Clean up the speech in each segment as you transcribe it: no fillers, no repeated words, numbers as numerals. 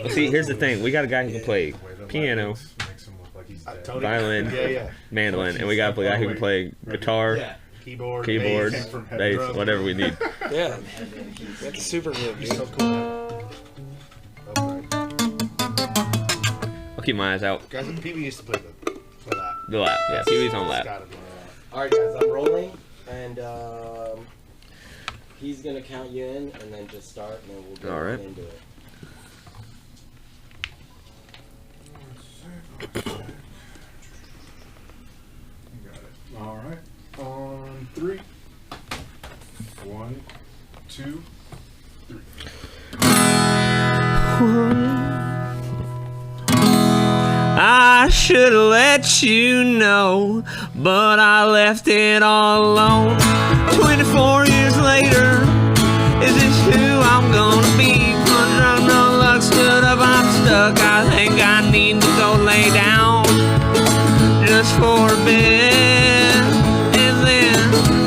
See, here's the thing. We got a guy who can play piano, violin, mandolin, and we got a guy who can play guitar, keyboard, bass, whatever we need. Yeah, that's super good, dude. So cool. I'll keep my eyes out. Guys, Pee-wee used to play the lap. The lap, yeah. Pee-wee's on lap. Alright guys, I'm rolling, and he's going to count you in, and then just start, and then we'll go right into it. Alright, on 3. 1, 2, 3. I should have let you know, but I left it all alone. 24 years later, is this who I'm gonna be? Under no luck, stood up, I'm stuck. I think I need to go lay down just for a bit. And then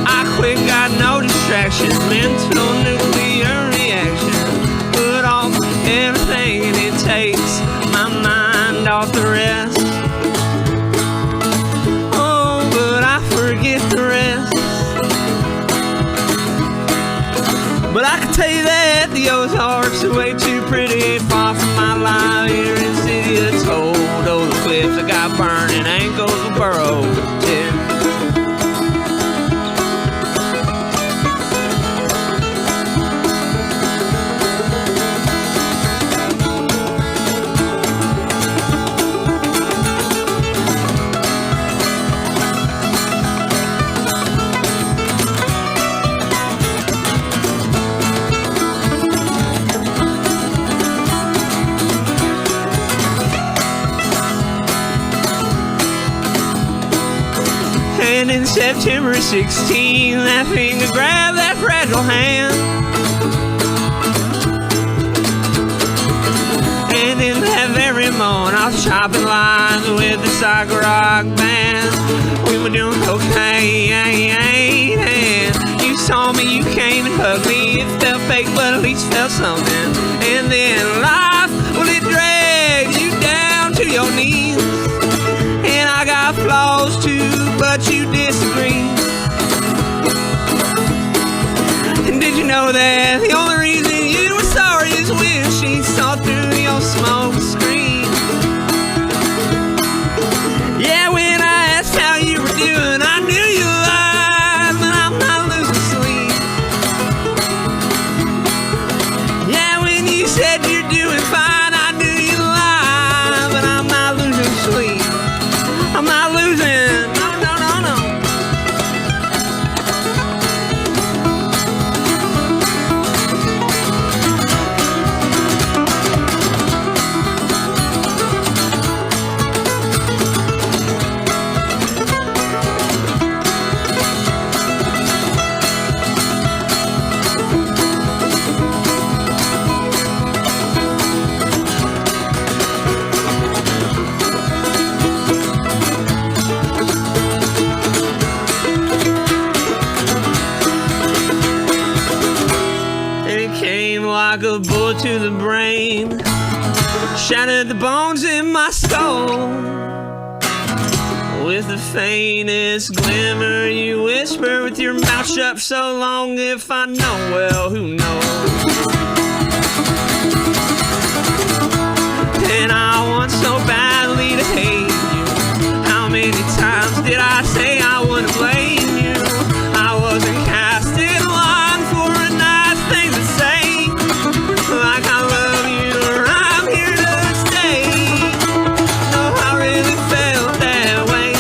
I quit, got no distractions, mental nuclear reaction. Put off everything and it takes my mind off the rest. Oh, but I forget the rest. But I can tell you that the Ozarks are way too pretty, far from my life here in city of told. Oh, the cliffs I got burning, ankles will burrow. Yeah. And in September 16, that finger grabbed that fragile hand. And in that very moment, I was chopping lines with the soccer rock band. We were doing cocaine, and you saw me, you came and hugged me. It felt fake, but at least felt something. And then life, well, it drags you down to your knees. And I got flaws too, but you disagree. And did you know that the only reason you were sorry is when she saw through your smoke screen? Yeah, when I asked how you were doing, I knew you lied, but I'm not losing sleep. Yeah, when you said you're doing fine, I knew you lied, but I'm not losing sleep. I'm not losing. No, no, no, no. Like a bullet to the brain, shattered the bones in my skull. With the faintest glimmer, you whisper with your mouth shut for so long. If I know, well, who knows? And I want so badly to hate you. How many times did I say I wouldn't blame you? I wasn't cast in line for a nice thing to say. Like I love you or I'm here to stay. No, I really felt that way.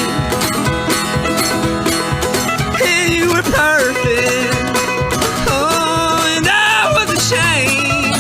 And you were perfect. Oh, and I was ashamed.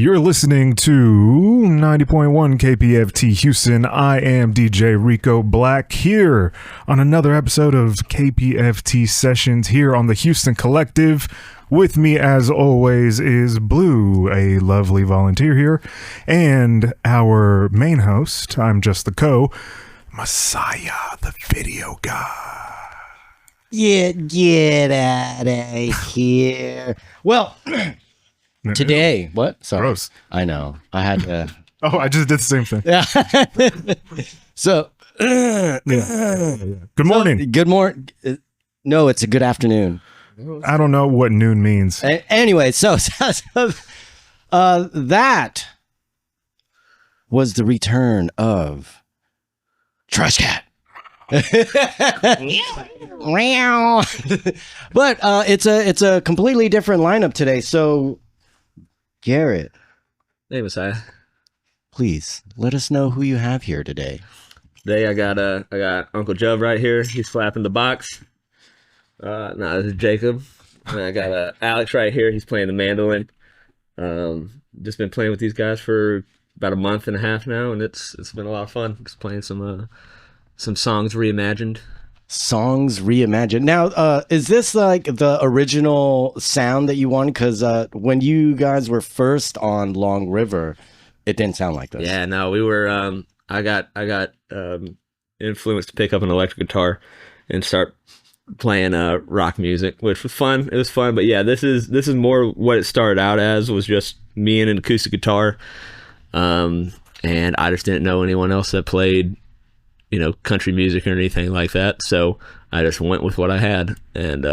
You're listening to 90.1 KPFT Houston. I am DJ Rico Black here on another episode of KPFT Sessions here on the Houston Collective. With me, as always, is Blue, a lovely volunteer here, and our main host, I'm just the Masaya, the video guy. Yeah, get out of here. Well, today, what? Sorry. Gross. I know. I had to. Oh, I just did the same thing. Yeah. So, Good morning. good morning. No, it's a good afternoon. I don't know what noon means. Anyway, so that was the return of Trashkat. But it's a completely different lineup today. So, Garrett, Hey, Masaya. please let us know who you have here today. Today I got Uncle Joe right here. He's flapping the box. No, this is Jacob. And I got Alex right here. He's playing the mandolin. Just been playing with these guys for about a month and a half now, and it's been a lot of fun. Just playing some songs reimagined. Songs reimagined. Now, is this like the original sound that you wanted? Because when you guys were first on Long River, it didn't sound like this. Yeah, no, we were. I got influenced to pick up an electric guitar and start playing rock music, which was fun. It was fun, but yeah, this is more what it started out as, was just me and an acoustic guitar, and I just didn't know anyone else that played, country music or anything like that, so I just went with what I had. And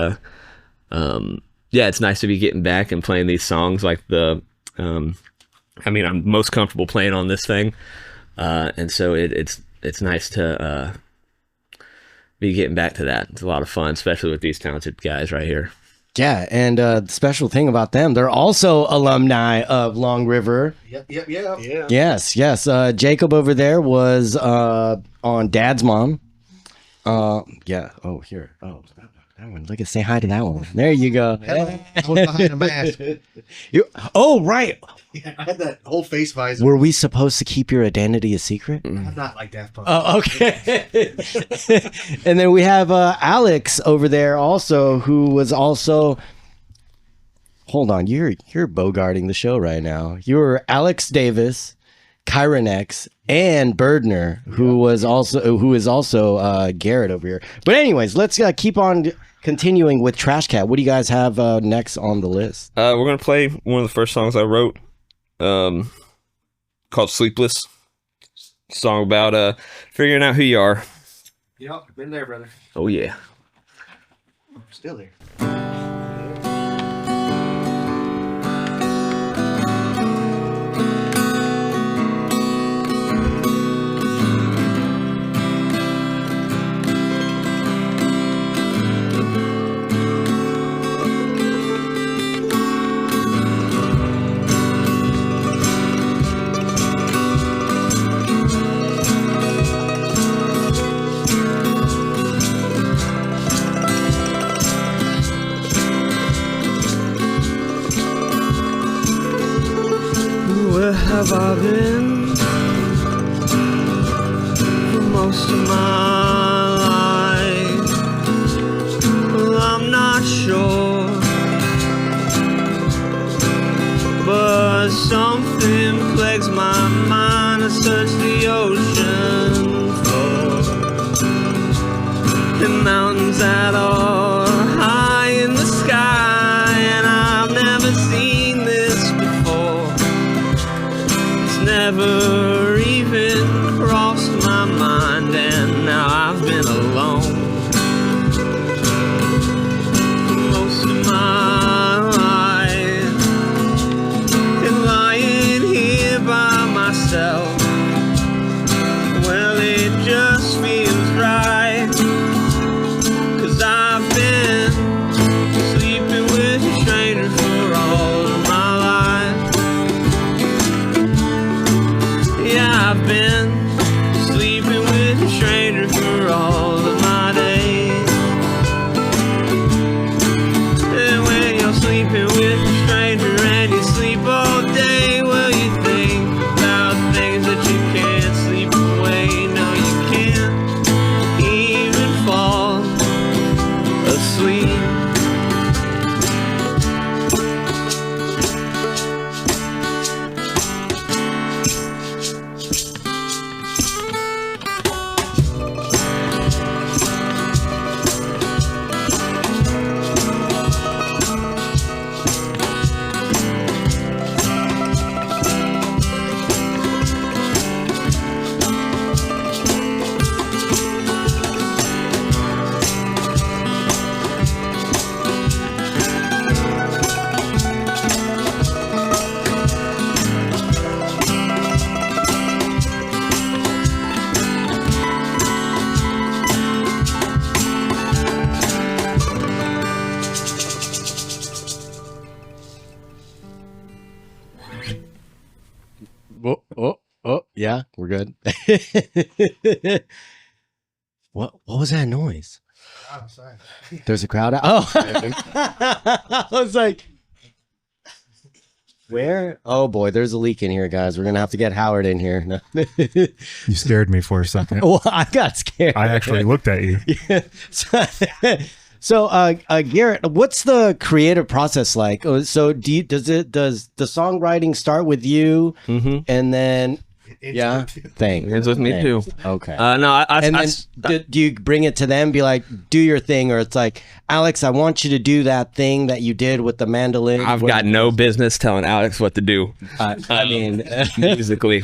yeah, it's nice to be getting back and playing these songs. Like I'm most comfortable playing on this thing, and so it's nice to be getting back to that. It's a lot of fun, especially with these talented guys right here. Yeah, and the special thing about them, they're also alumni of Long River. Yep. Yeah. Yes. Jacob over there was on Dad's Mom. Yeah. Oh, here. Oh, that one. Look at, say hi to that one. There you go. I was behind a mask. Oh, right. Yeah, I had that whole face visor. Were we supposed to keep your identity a secret? I'm not like Daft Punk. Oh, okay. And then we have Alex over there also, who was also. Hold on, you're bogarting the show right now. You were Alex Davis, Kyron X, and Birdner, who is also Garrett over here. But anyways, let's keep on continuing with Trashkat. What do you guys have next on the list? We're gonna play one of the first songs I wrote, called "Sleepless." Song about figuring out who you are. Yep, been there, brother. Oh yeah. Still there. Where have I been for most of my life? Well, I'm not sure, but something plagues my mind. I search the ocean floor, the mountains that are high in the sky, and I've never seen this before. Never even crossed my mind, and now I've been alone most of my life, and lying here by myself, well, it just feels right, 'cause I've been effortlessly. Oh, yeah, we're good. What was that noise? Oh, sorry. There's a crowd out. Oh, I was like, where? Oh boy, there's a leak in here, guys. We're gonna have to get Howard in here. No. You scared me for a second. Well, I got scared. I actually looked at you. Yeah. So, Garrett, what's the creative process like? So, does the songwriting start with you, and then? Yeah, thanks. It's with me too. Okay. No, and then do you bring it to them, be like, do your thing, or it's like, Alex, I want you to do that thing that you did with the mandolin. I've got no business telling Alex what to do. I mean, musically,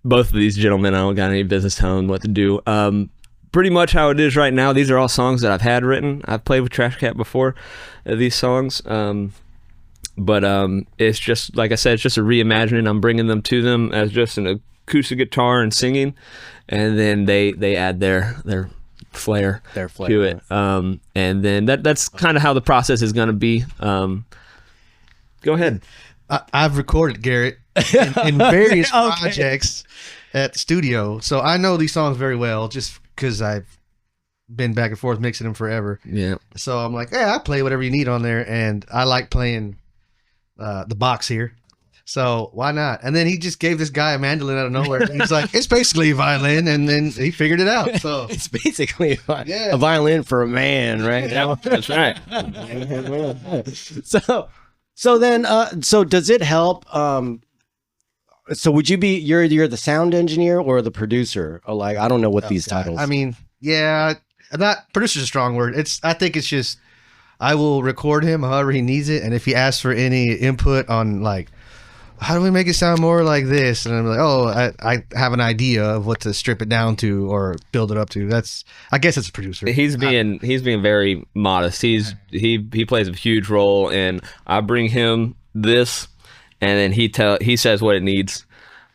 both of these gentlemen, I don't got any business telling what to do. Pretty much how it is right now. These are all songs that I've had written. I've played with Trashkat before, these songs. But it's just, like I said, it's just a reimagining. I'm bringing them to them as just an acoustic guitar and singing, and then they add their flair to it. And then that's kind of how the process is going to be. Go ahead. I've recorded Garrett in various projects at the studio, so I know these songs very well just because I've been back and forth mixing them forever. Yeah. So I'm like, I play whatever you need on there, and I like playing the box here, so why not? And then he just gave this guy a mandolin out of nowhere, and he's like, it's basically a violin, and then he figured it out. So it's basically a violin for a man, right? That's right. So does it help? So would you be you're the sound engineer or the producer? Or like, I don't know what these titles. I mean, yeah, not producer's a strong word. I think it's just, I will record him however he needs it, and if he asks for any input on like, how do we make it sound more like this, and I'm like, oh, I have an idea of what to strip it down to or build it up to. I guess it's a producer. He's being very modest. He plays a huge role, and I bring him this, and then he says what it needs.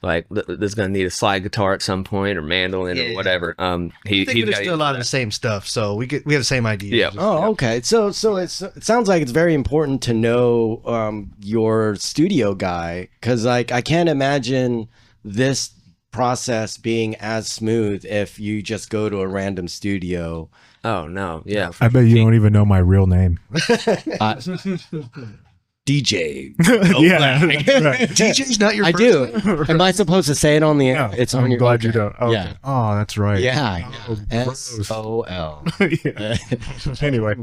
Like, this is gonna need a slide guitar at some point, or mandolin, or whatever. I think we just do a lot of the same stuff, so we have the same idea. Yeah. Oh, okay. So it sounds like it's very important to know your studio guy, because like I can't imagine this process being as smooth if you just go to a random studio. Oh no, yeah. I bet you don't even know my real name. DJ. Yeah, that's right. DJ's not your I first do. name? Am I supposed to say it on the? No, It's on I'm your. glad you don't. Okay. Yeah. Oh, that's right. Yeah. Oh, SOL. Yeah. Anyway.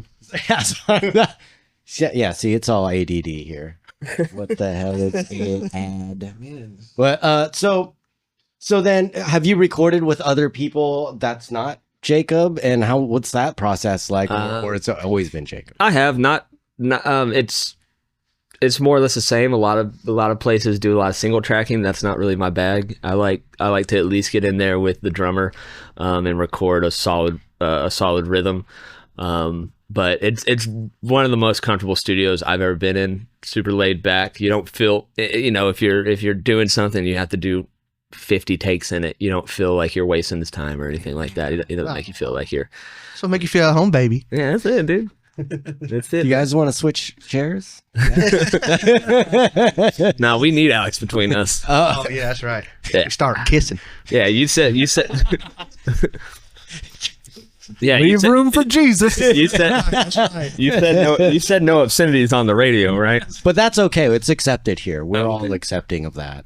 Yeah. See, it's all ADD here. What the hell is ad? But so then, have you recorded with other people that's not Jacob? And what's that process like? Or it's always been Jacob? I have not. It's more or less the same. A lot of places do a lot of single tracking. That's not really my bag. I like to at least get in there with the drummer, and record a solid rhythm. But it's one of the most comfortable studios I've ever been in. Super laid back. You don't feel, if you're doing something, you have to do 50 takes in it. You don't feel like you're wasting this time or anything like that. It doesn't make you feel like you're. So make you feel at home, baby. Yeah, that's it, dude. That's it. You guys want to switch chairs? No, we need Alex between us. Oh yeah, that's right. Yeah. We start kissing. Yeah, you said. Yeah, Leave room for Jesus. You said no obscenities on the radio, right? But that's okay. It's accepted here. We're all accepting of that.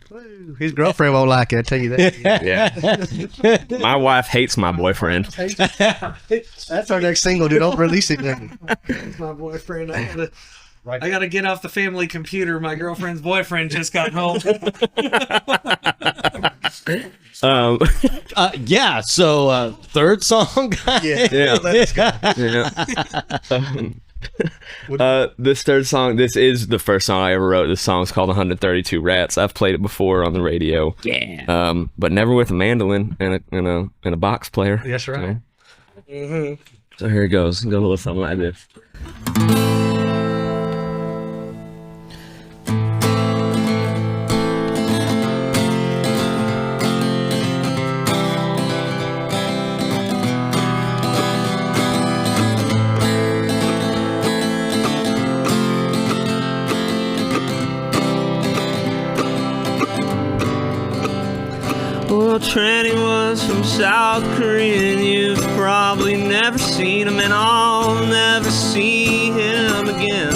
His girlfriend won't like it, I tell you that. Yeah. My wife hates my boyfriend. That's our next single, dude. Don't release it then. My boyfriend. I gotta get off the family computer. My girlfriend's boyfriend just got home. Yeah. So third song, guys. This third song, this is the first song I ever wrote. This song's called 132 Rats. I've played it before on the radio. Yeah. But never with a mandolin and a box player. That's right. So here it goes. Go a little something like this. Well, Tranny was from South Korea, and you've probably never seen him, and I'll never see him again.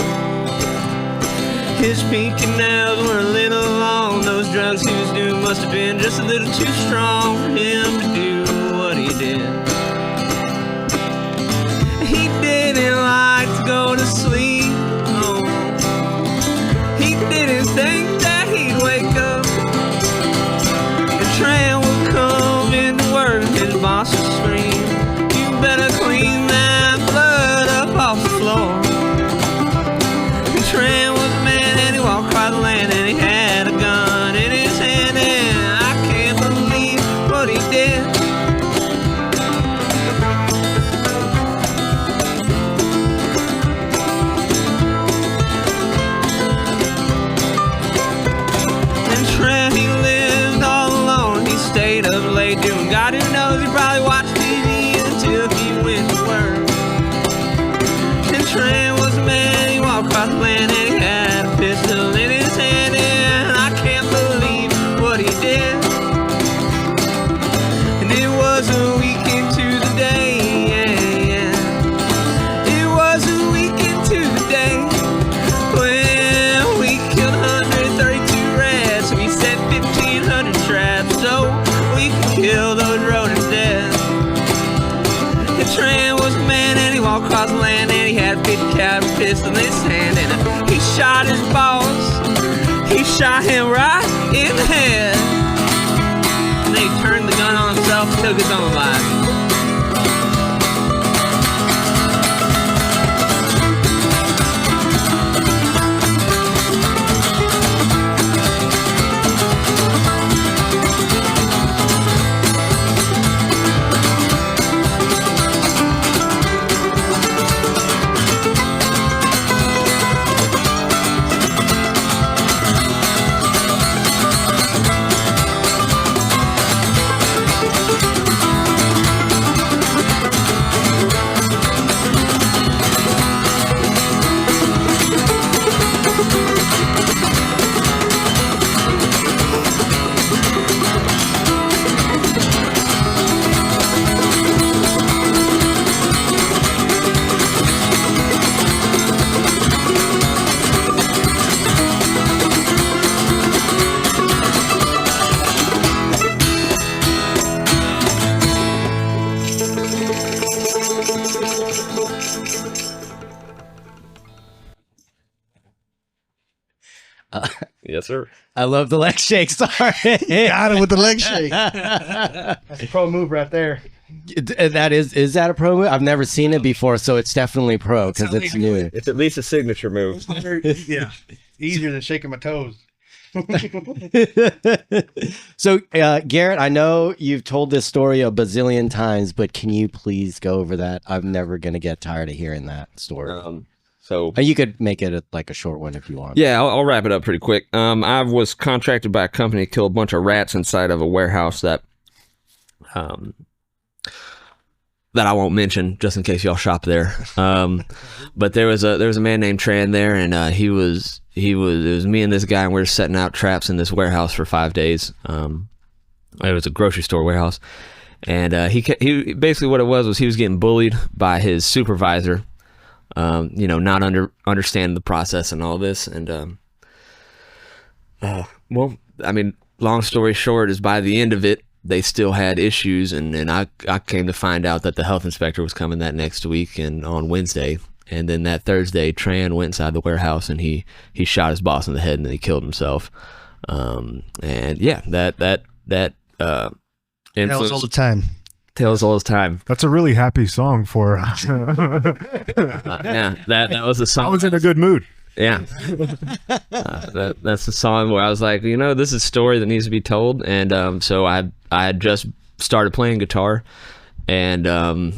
His pinky nails were a little long. Those drugs he was doing must have been just a little too strong for him to do what he did. He didn't like to go to sleep. No. He didn't think that he'd wake up. Tran would come into work, his boss would scream, "You better clean that blood up off the floor." And Tran was a man, and he walked across the land, and he had a gun in his hand, and I can't believe what he did. And Tran, he lived all alone. He stayed up late doing God who knows. He probably watched TV until he went to work. And Tran was a man, he walked across the land, and he had a pistol in his hand, and I can't believe what he did. And it was a week into the day, yeah. It was a week into the day when we killed 132 rats. We set 1,500 traps so we could kill those rodents dead. And Tran was a man, and he walked across the land, and he had a 50 caliber pistol in his hand, and he shot his boss. He shot him right in the head. And then he turned the gun on himself and took his own life. Yes, sir. I love the leg shake. Sorry. Got him with the leg shake. That's a pro move right there. That is that a pro move? I've never seen it before, so it's definitely pro because it's new. It's at least a signature move. Yeah. Easier than shaking my toes. So, Garrett, I know you've told this story a bazillion times, but can you please go over that? I'm never going to get tired of hearing that story. So you could make it like a short one if you want. yeah, I'll wrap it up pretty quick. I was contracted by a company to kill a bunch of rats inside of a warehouse that I won't mention, just in case y'all shop there. But there was a man named Tran there, and it was me and this guy, and we were setting out traps in this warehouse for 5 days. It was a grocery store warehouse, And he basically what it was he was getting bullied by his supervisor, not understanding the process and all this. And long story short is by the end of it, they still had issues, and I came to find out that the health inspector was coming that next week and on Wednesday. And then that Thursday, Tran went inside the warehouse and he shot his boss in the head and then he killed himself. That Tells all the time. Tells all the time. That's a really happy song for. That was the song. I was in a good mood. Yeah, that's the song where I was like, this is a story that needs to be told, and so I had just started playing guitar, and that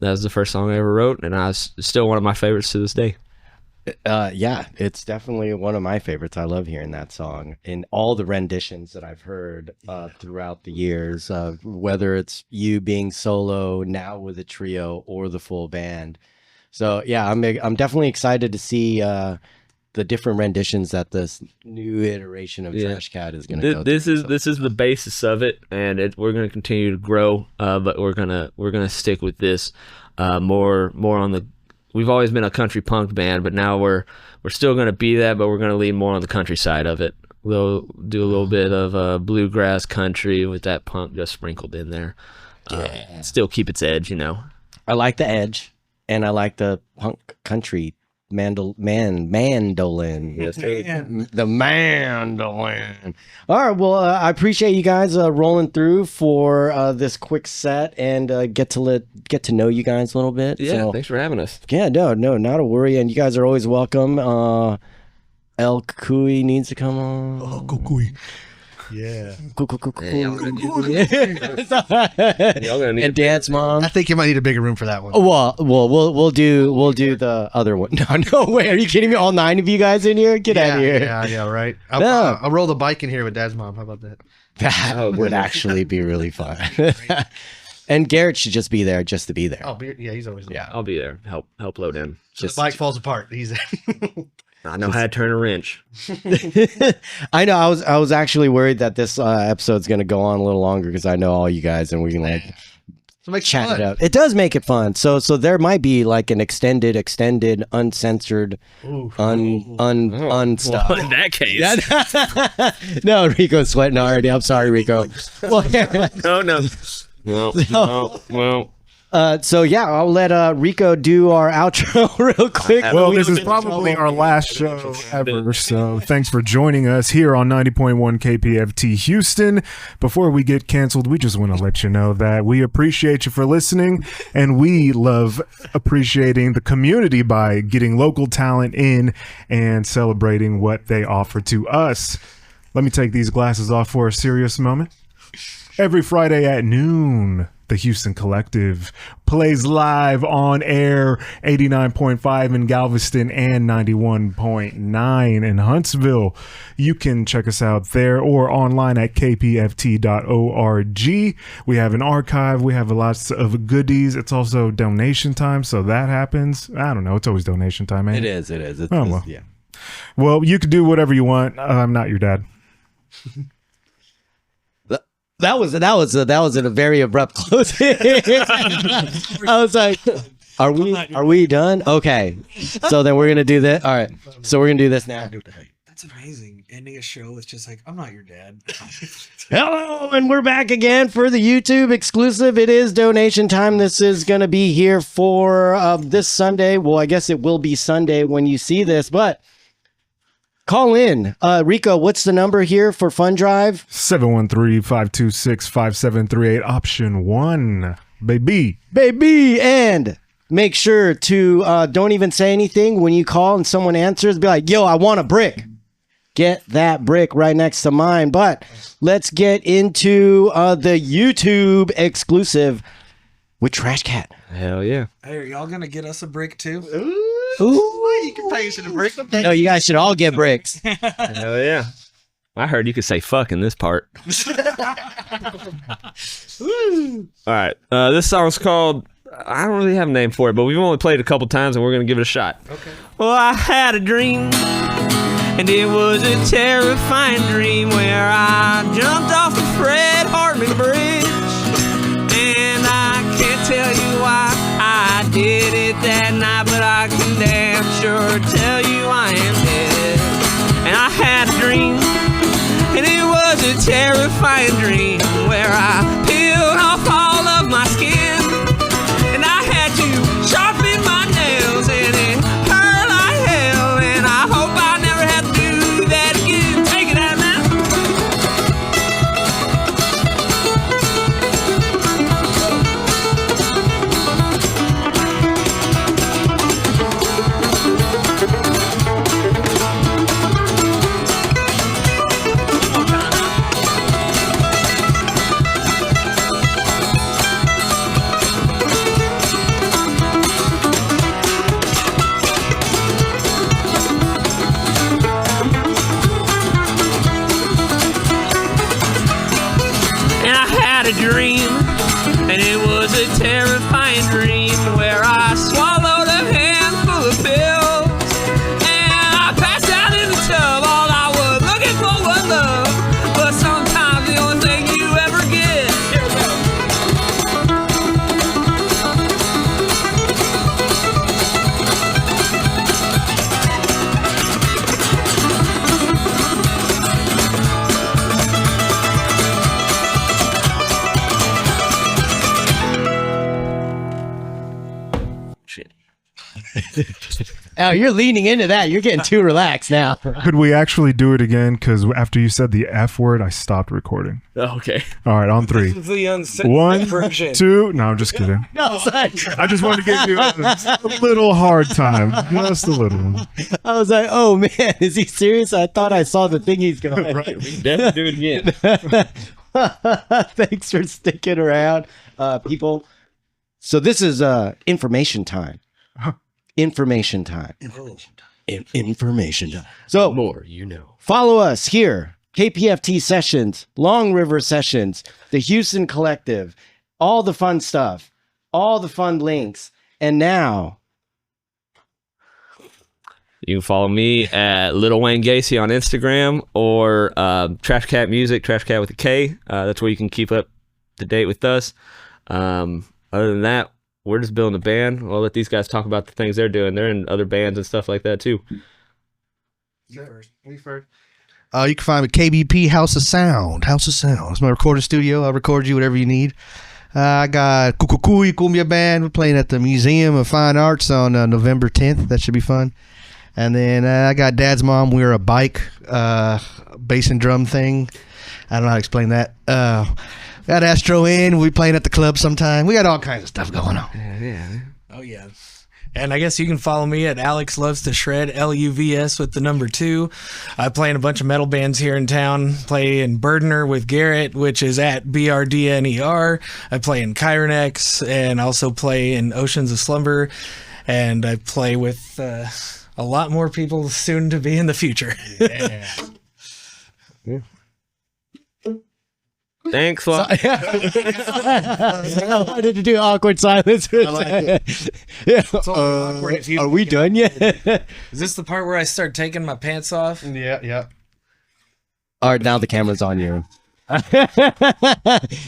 was the first song I ever wrote, and it's still one of my favorites to this day. It's definitely one of my favorites. I love hearing that song in all the renditions that I've heard throughout the years, whether it's you being solo, now with a trio, or the full band. So yeah, I'm definitely excited to see the different renditions that this new iteration of Trashkat is going to go through. This is the basis of it, and we're going to continue to grow, but we're gonna stick with this more on the. We've always been a country punk band, but now we're still going to be that, but we're going to lean more on the country side of it. We'll do a little bit of bluegrass country with that punk just sprinkled in there. Still keep its edge, I like the edge, and I like the punk country mandolin. Yes, The mandolin. All right, well, I appreciate you guys rolling through for this quick set and get to know you guys a little bit. Yeah, so, thanks for having us. Yeah, no, not a worry, and you guys are always welcome. El Kukui needs to come on. Oh, Kukui. Yeah. Y'all gonna need And Dance Mom. I think you might need a bigger room for that one. Well, we'll do the other one. No way. Are you kidding me? All 9 of you guys in here? Get out of here. Yeah, right. No. I'll roll the bike in here with Dad's mom. How about that? That would actually be really fun. And Garrett should just be there just to be there. Oh, yeah, he's always there. Yeah. I'll be there. Help load in. So the bike falls apart. He's there. I know how to turn a wrench. I know. I was actually worried that this episode's going to go on a little longer because I know all you guys and we can So make chat it up. It does make it fun. So there might be like an extended, uncensored, unstuff. Well, in that case, No, Rico's sweating already. I'm sorry, Rico. Well. So yeah, I'll let Rico do our outro real quick. Well, this is probably our last show ever, so thanks for joining us here on 90.1 KPFT Houston. Before we get canceled, we just want to let you know that we appreciate you for listening, and we love appreciating the community by getting local talent in and celebrating what they offer to us. Let me take these glasses off for a serious moment. Every Friday at noon, the Houston Collective plays live on air, 89.5 in Galveston and 91.9 in Huntsville. You can check us out there or online at kpft.org. We have an archive. We have lots of goodies. It's also donation time, so that happens. I don't know. It's always donation time, man. It is. Yeah. Well, you can do whatever you want. I'm not your dad. That was a very abrupt closing. I was like, are we done? Okay. So then we're gonna do that. All right. So we're gonna do this now. That's amazing. Ending a show with just like, I'm not your dad. Hello, and we're back again for the YouTube exclusive. It is donation time. This is gonna be here for this Sunday. Well, I guess it will be Sunday when you see this, but call in. Rico, what's the number here for Fund Drive? 713-526-5738, option 1. Baby. And make sure to don't even say anything when you call and someone answers. Be like, yo, I want a brick. Get that brick right next to mine. But let's get into the YouTube exclusive with Trashkat. Hell yeah. Hey, are y'all gonna get us a brick too? Ooh. You can pay us in a brick. No, you guys should all get bricks. Hell yeah. I heard you could say fuck in this part. All right. This song's called, I don't really have a name for it, but we've only played it a couple times and we're going to give it a shot. Okay. Well, I had a dream, and it was a terrifying dream where I jumped off the Fred Hartman Bridge. that night, but I can damn sure tell you I am dead. And I had a dream, and it was a terrifying dream, where I peeled off all of my skin, and I had to sharpen my nails, and it hurt like hell, and I hope I never have to do that again. Take it out now. A dream, and it was a terrifying dream, where I swallowed a handful of pills, and I passed out in the tub. All I was looking for was love, but sometimes the only thing you ever get. Here we go. Oh, you're leaning into that. You're getting too relaxed now. Could we actually do it again? Because after you said the F word, I stopped recording. Okay. All right, on three. This is the uncensored 1, version. 2. No, I'm just kidding. No, son. I just wanted to give you a little hard time. Just a little one. I was like, oh man, is he serious? I thought I saw the thing he's going. Right. Definitely do it again. Thanks for sticking around, people. So this is information time. Information time. Information time. So More, you know. follow us here. KPFT Sessions, Long River Sessions, the Houston Collective, all the fun stuff, all the fun links. And now, You can follow me at Little Wayne Gacy on Instagram, or Trashkat Music, Trashkat with a K. That's where you can keep up to date with us. Other than that, we're just building a band. I'll let these guys talk about the things they're doing. They're in other bands and stuff like that too. You can find me at KBP House of Sound. House of Sound. It's my recording studio. I'll record you whatever you need. I got Cucucuy Cumbia Band. We're playing at the Museum of Fine Arts on November 10th. That should be fun. And then I got Dad's Mom. We're a bike bass and drum thing. I don't know how to explain that. Got Astro In. We'll be playing at the club sometime. We got all kinds of stuff going on. Yeah. Oh, yeah. And I guess you can follow me at Alex Loves to Shred, LUVS with the number 2. I play in a bunch of metal bands here in town. Play in Burdener with Garrett, which is at BRDNER. I play in Chironex, and also play in Oceans of Slumber. And I play with a lot more people soon to be in the future. Yeah. Thanks. Well, I wanted to do awkward silence. I like it. Yeah. It's only awkward if you- Are we done yet? Is this the part where I start taking my pants off? Yeah. All right, now the camera's on you.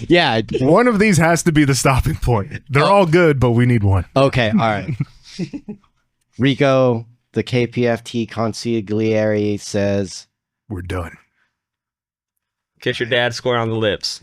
Yeah. One of these has to be the stopping point. They're all good, but we need one. Okay. All right. Rico, the KPFT consigliere, says, We're done. kiss your dad square on the lips.